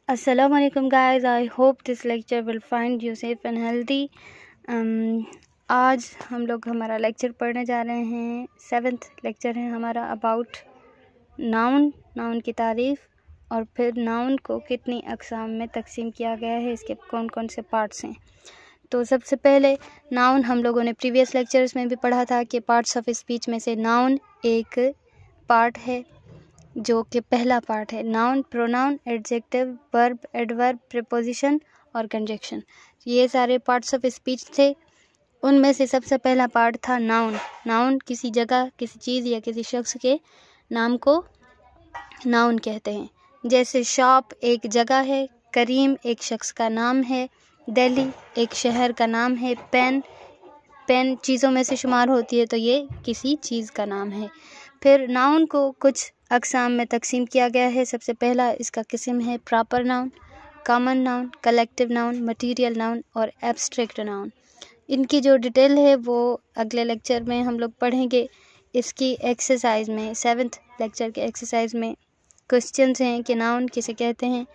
Assalamu alaikum guys, I hope this lecture will find you safe and healthy. आज हम लोग हमारा lecture पढ़ने जा रहे हैं। 7th लेक्चर है हमारा अबाउट नाउन की तारीफ़ और फिर नाउन को कितनी अक़साम में तकसीम किया गया है, इसके कौन कौन से पार्ट्स हैं। तो सबसे पहले नाउन हम लोगों ने प्रीवियस लेक्चर्स में भी पढ़ा था कि पार्ट्स ऑफ स्पीच में से नाउन एक पार्ट है जो कि पहला पार्ट है। Noun, pronoun, adjective, verb, adverb, preposition और कंजक्शन, ये सारे पार्ट्स ऑफ स्पीच थे। उनमें से सबसे पहला पार्ट था नाउन। नाउन किसी जगह, किसी चीज़ या किसी शख्स के नाम को नाउन कहते हैं। जैसे शॉप एक जगह है, करीम एक शख्स का नाम है, दिल्ली एक शहर का नाम है, पेन चीज़ों में से शुमार होती है तो ये किसी चीज़ का नाम है। फिर नाउन को कुछ अक़साम में तकसीम किया गया है। सबसे पहला इसका किस्म है proper noun, common noun, collective noun, material noun और एब्स्ट्रैक्ट नाउन। इनकी जो डिटेल है वो अगले लेक्चर में हम लोग पढ़ेंगे। इसकी एक्सरसाइज में 7th लेक्चर के एक्सरसाइज में क्वेश्चंस हैं कि नाउन किसे कहते हैं,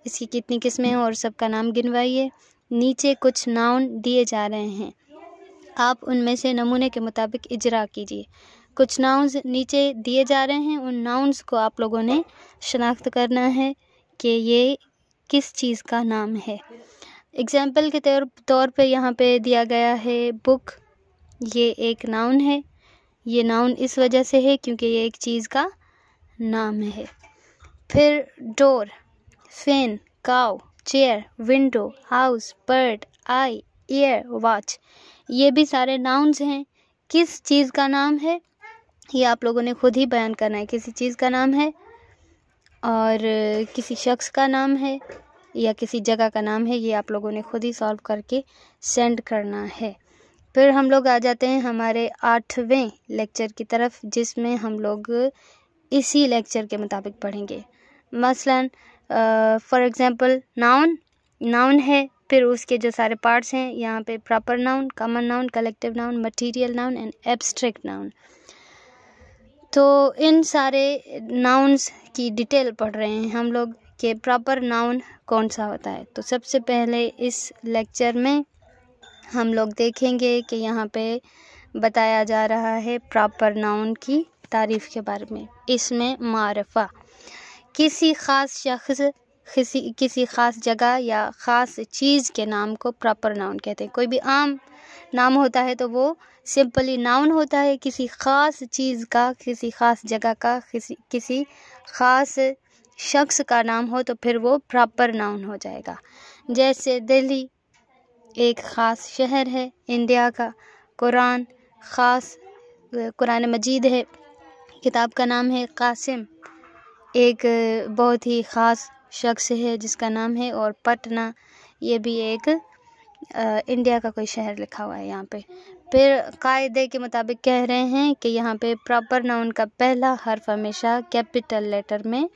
इसकी कितनी किस्में हैं और सबका नाम गिनवाइए। नीचे कुछ नाउन दिए जा रहे हैं, आप उनमें से नमूने के मुताबिक इजरा कीजिए। कुछ नाउन्स नीचे दिए जा रहे हैं, उन नाउन्स को आप लोगों ने शनाख्त करना है कि ये किस चीज़ का नाम है। एग्जाम्पल के तौर पे यहाँ पे दिया गया है बुक, ये एक नाउन है। ये नाउन इस वजह से है क्योंकि ये एक चीज़ का नाम है। फिर door, fan, cow, chair, window, house, bird, eye, ear, watch, ये भी सारे नाउन्स हैं। किस चीज़ का नाम है ये आप लोगों ने खुद ही बयान करना है। किसी चीज़ का नाम है और किसी शख्स का नाम है या किसी जगह का नाम है, ये आप लोगों ने खुद ही सॉल्व करके सेंड करना है। फिर हम लोग आ जाते हैं हमारे 8वें लेक्चर की तरफ, जिसमें हम लोग इसी लेक्चर के मुताबिक पढ़ेंगे। मसलन फॉर एग्ज़ाम्पल नाउन है, फिर उसके जो सारे पार्ट्स हैं यहाँ पे proper noun, common noun, collective noun, material noun and abstract noun. तो इन सारे नाउन्स की डिटेल पढ़ रहे हैं हम लोग कि प्रॉपर नाउन कौन सा होता है। तो सबसे पहले इस लेक्चर में हम लोग देखेंगे कि यहाँ पे बताया जा रहा है प्रॉपर नाउन की तारीफ़ के बारे में। इसमें मारफा, किसी ख़ास शख्स, किसी ख़ास जगह या ख़ास चीज़ के नाम को प्रॉपर नाउन कहते हैं। कोई भी आम नाम होता है तो वो सिंपली नाउन होता है। किसी ख़ास चीज़ का, किसी ख़ास जगह का, किसी ख़ास शख्स का नाम हो तो फिर वो प्रॉपर नाउन हो जाएगा। जैसे दिल्ली एक ख़ास शहर है इंडिया का, कुरान मजीद है, किताब का नाम है कासिम, एक बहुत ही ख़ास शख्स है जिसका नाम है, और पटना ये भी एक इंडिया का कोई शहर लिखा हुआ है यहाँ पे। फिर कायदे के मुताबिक कह रहे हैं कि यहाँ पे प्रॉपर नाउन का पहला हर्फ हमेशा कैपिटल लेटर में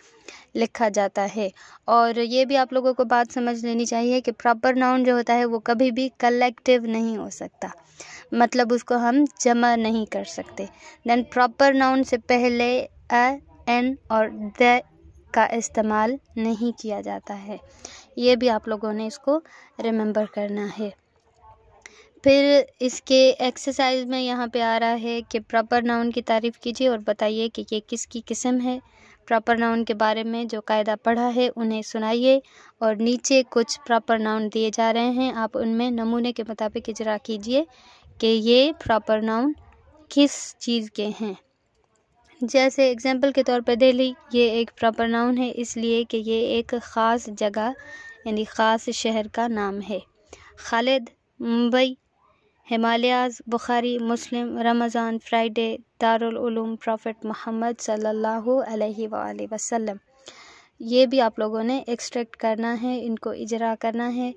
लिखा जाता है। और ये भी आप लोगों को बात समझ लेनी चाहिए कि प्रॉपर नाउन जो होता है वो कभी भी कलेक्टिव नहीं हो सकता, मतलब उसको हम जमा नहीं कर सकते। देन प्रॉपर नाउन से पहले अ, एन और द का इस्तेमाल नहीं किया जाता है। ये भी आप लोगों ने इसको रिमेंबर करना है। फिर इसके एक्सरसाइज में यहाँ पे आ रहा है कि प्रॉपर नाउन की तारीफ़ कीजिए और बताइए कि ये किसकी किस्म है। प्रॉपर नाउन के बारे में जो कायदा पढ़ा है उन्हें सुनाइए, और नीचे कुछ प्रॉपर नाउन दिए जा रहे हैं, आप उनमें नमूने के मुताबिक इजरा कीजिए कि ये प्रॉपर नाउन किस चीज़ के हैं। जैसे एग्जाम्पल के तौर पर दिल्ली, ये एक प्रॉपर नाउन है इसलिए कि ये एक ख़ास जगह यानी ख़ास शहर का नाम है। खालिद मुंबई, हिमालयाज़ बुखारी, मुस्लिम, रमज़ान, फ्राइडे, दारुल उलूम, प्रॉफेट मोहम्मद सल्लल्लाहु अलैहि वसल्लम। ये भी आप लोगों ने एक्सट्रैक्ट करना है, इनको इजरा करना है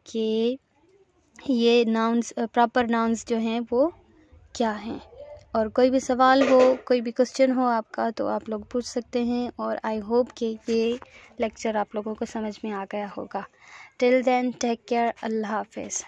कि ये नाउन्स, प्रॉपर नाउन्स जो हैं वो क्या हैं। और कोई भी सवाल हो, कोई भी क्वेश्चन हो आपका तो आप लोग पूछ सकते हैं। और आई होप कि ये लेक्चर आप लोगों को समझ में आ गया होगा। टिल देन टेक केयर, अल्लाह हाफ़िज़।